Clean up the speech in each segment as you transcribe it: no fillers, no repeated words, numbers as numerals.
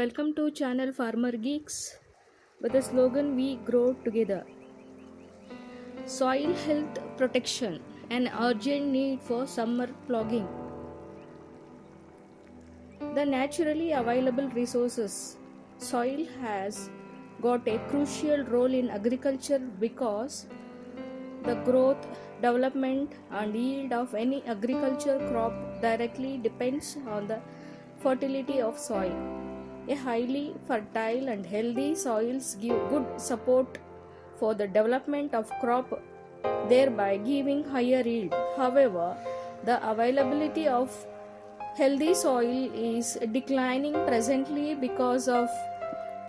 welcome to channel Farmer Geeks with the slogan We Grow Together. Soil health protection, an urgent need for summer ploughing. The naturally available resources. Soil has got a crucial role in agriculture because the growth, development and yield of any agriculture crop directly depends on the fertility of soil. A highly fertile and healthy soils give good support for the development of crop, thereby giving higher yield. However, the availability of healthy soil is declining presently because of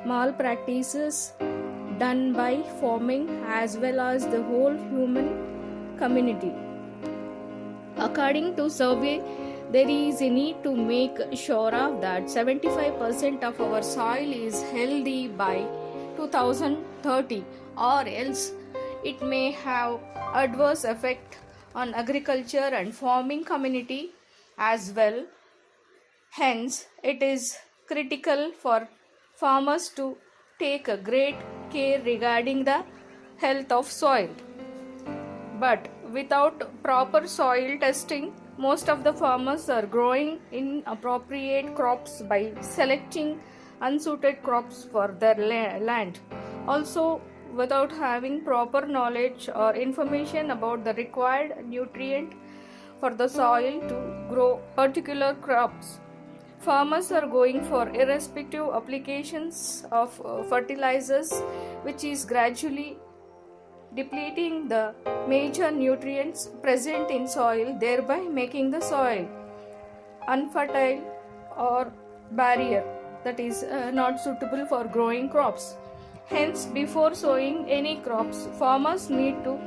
malpractices done by farming as well as the whole human community. According to survey, there is a need to make sure of that 75% of our soil is healthy by 2030, or else it may have adverse effect on agriculture and farming community as well. Hence, it is critical for farmers to take a great care regarding the health of soil. But without proper soil testing, most of the farmers are growing inappropriate crops by selecting unsuited crops for their land. Also, without having proper knowledge or information about the required nutrient for the soil to grow particular crops, farmers are going for irrespective applications of fertilizers, which is gradually depleting the major nutrients present in soil, thereby making the soil unfertile or barren, that is not suitable for growing crops. Hence, before sowing any crops, farmers need to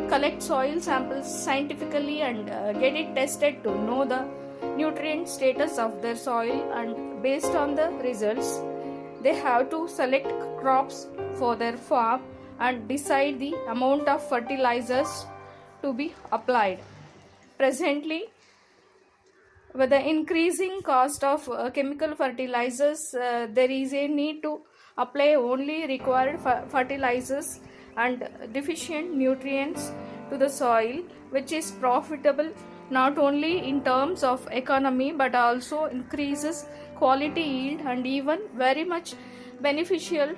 collect soil samples scientifically and get it tested to know the nutrient status of their soil, and based on the results they have to select crops for their farm and decide the amount of fertilizers to be applied. Presently, with the increasing cost of chemical fertilizers, there is a need to apply only required fertilizers and deficient nutrients to the soil, which is profitable not only in terms of economy but also increases quality yield and even very much beneficial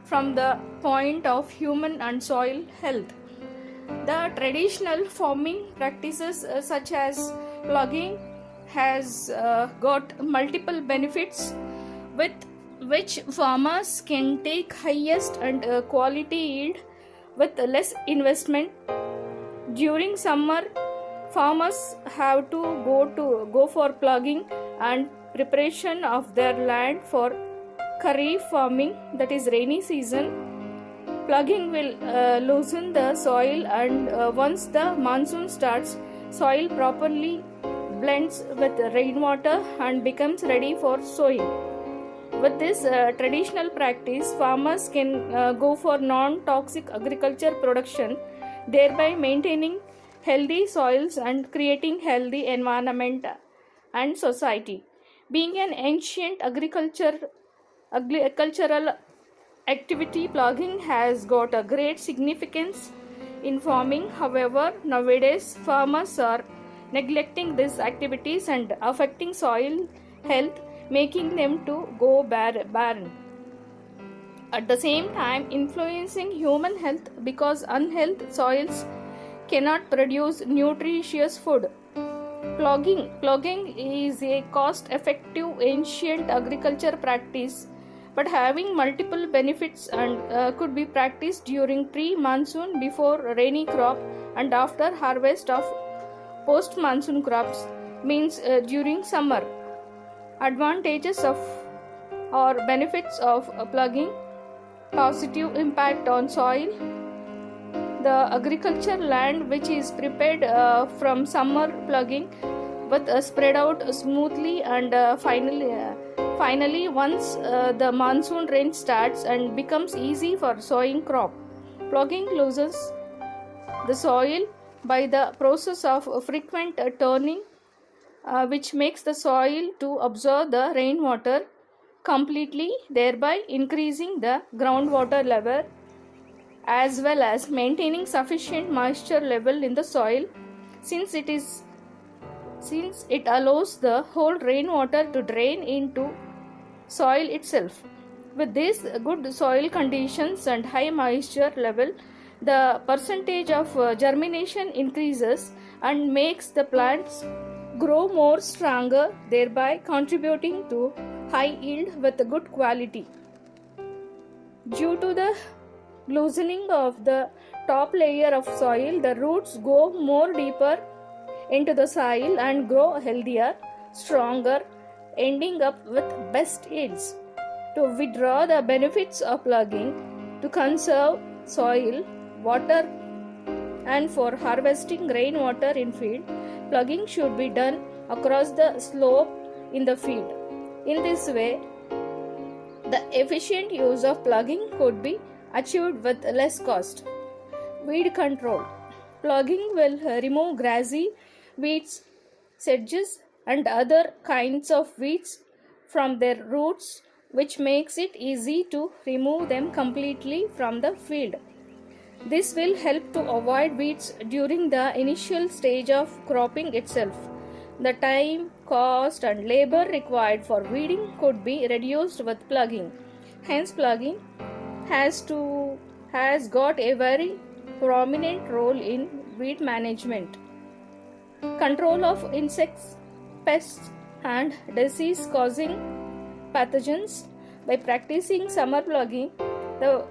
from the point of human and soil health. The traditional farming practices such as ploughing has got multiple benefits with which farmers can take highest and quality yield with less investment. During summer, farmers have to go for ploughing and preparation of their land for kharif farming, that is rainy season. Ploughing will loosen the soil, and once the monsoon starts, soil properly blends with rainwater and becomes ready for sowing. With this traditional practice, farmers can go for non-toxic agriculture production, thereby maintaining healthy soils and creating healthy environment and society. Being an ancient agricultural activity, ploughing has got a great significance in farming. However, nowadays farmers are neglecting these activities and affecting soil health, making them to go barren. At the same time, influencing human health because unhealthy soils cannot produce nutritious food. Ploughing is a cost-effective ancient agriculture practice, but having multiple benefits and could be practiced during pre-monsoon, before rainy crop, and after harvest of post-monsoon crops, means during summer. Advantages of or benefits of ploughing: positive impact on soil. The agriculture land which is prepared from summer ploughing with spread out smoothly, and finally once the monsoon rain starts and becomes easy for sowing crop. Ploughing loosens the soil by the process of frequent turning, which makes the soil to absorb the rainwater completely, thereby increasing the groundwater level as well as maintaining sufficient moisture level in the soil, since it allows the whole rainwater to drain into soil itself. With these good soil conditions and high moisture level, the percentage of germination increases and makes the plants grow more stronger, thereby contributing to high yield with good quality. Due to the loosening of the top layer of soil, the roots go more deeper into the soil and grow healthier, stronger, ending up with best yields. To withdraw the benefits of plugging, to conserve soil, water, and for harvesting rainwater in field, plugging should be done across the slope in the field. In this way, the efficient use of plugging could be achieved with less cost. Weed control. Plugging will remove grassy weeds, sedges, and other kinds of weeds from their roots, which makes it easy to remove them completely from the field. This will help to avoid weeds during the initial stage of cropping itself. The time, cost, and labor required for weeding could be reduced with plugging. Hence, plugging has got a very prominent role in weed management. Control of insects, pests, and disease causing pathogens. By practicing summer plugging, the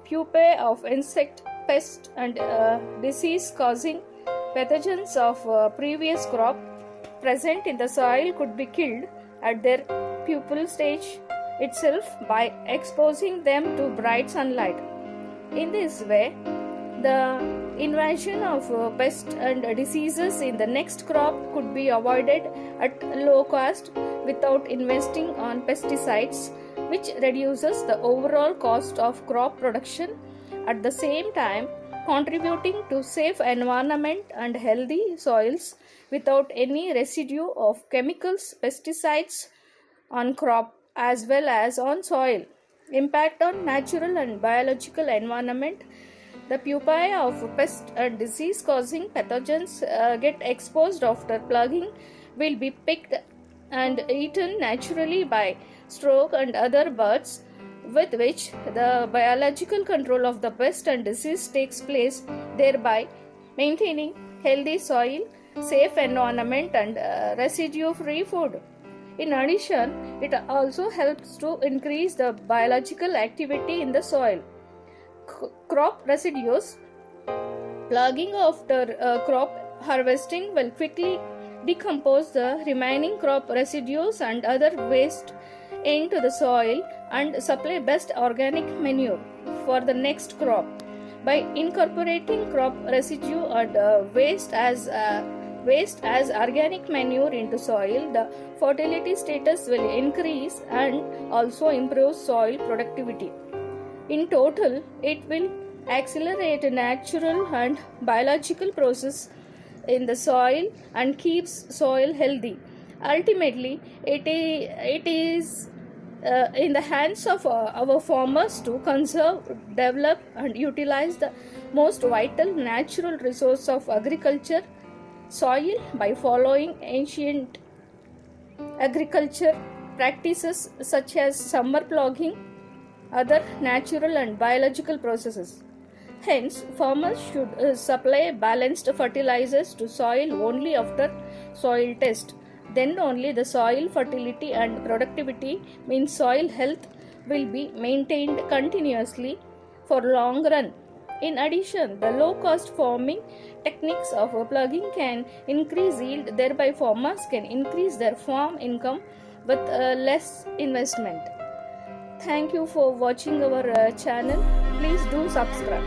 pupae of insect, pest, and disease causing pathogens of previous crop present in the soil could be killed at their pupal stage itself by exposing them to bright sunlight. In this way, the invasion of pests and diseases in the next crop could be avoided at low cost without investing on pesticides, which reduces the overall cost of crop production, at the same time contributing to safe environment and healthy soils without any residue of chemicals, pesticides on crop as well as on soil. Impact on natural and biological environment. The pupae of pest and disease causing pathogens get exposed after plugging will be picked and eaten naturally by stork and other birds, with which the biological control of the pest and disease takes place, thereby maintaining healthy soil, safe environment, and residue free food. In addition, it also helps to increase the biological activity in the soil. Crop residues. Plugging after crop harvesting will quickly decompose the remaining crop residues and other waste into the soil and supply best organic manure for the next crop. By incorporating crop residue and waste as organic manure into soil, the fertility status will increase and also improve soil productivity. In total, it will accelerate a natural and biological process in the soil and keeps soil healthy. Ultimately, it is in the hands of our farmers to conserve, develop, and utilize the most vital natural resource of agriculture, soil, by following ancient agriculture practices such as summer plugging, other natural and biological processes. Hence, farmers should supply balanced fertilizers to soil only after soil test. Then only the soil fertility and productivity, means soil health, will be maintained continuously for long run. In addition, the low cost farming techniques of plugging can increase yield, thereby farmers can increase their farm income with less investment. Thank you for watching our channel. Please do subscribe.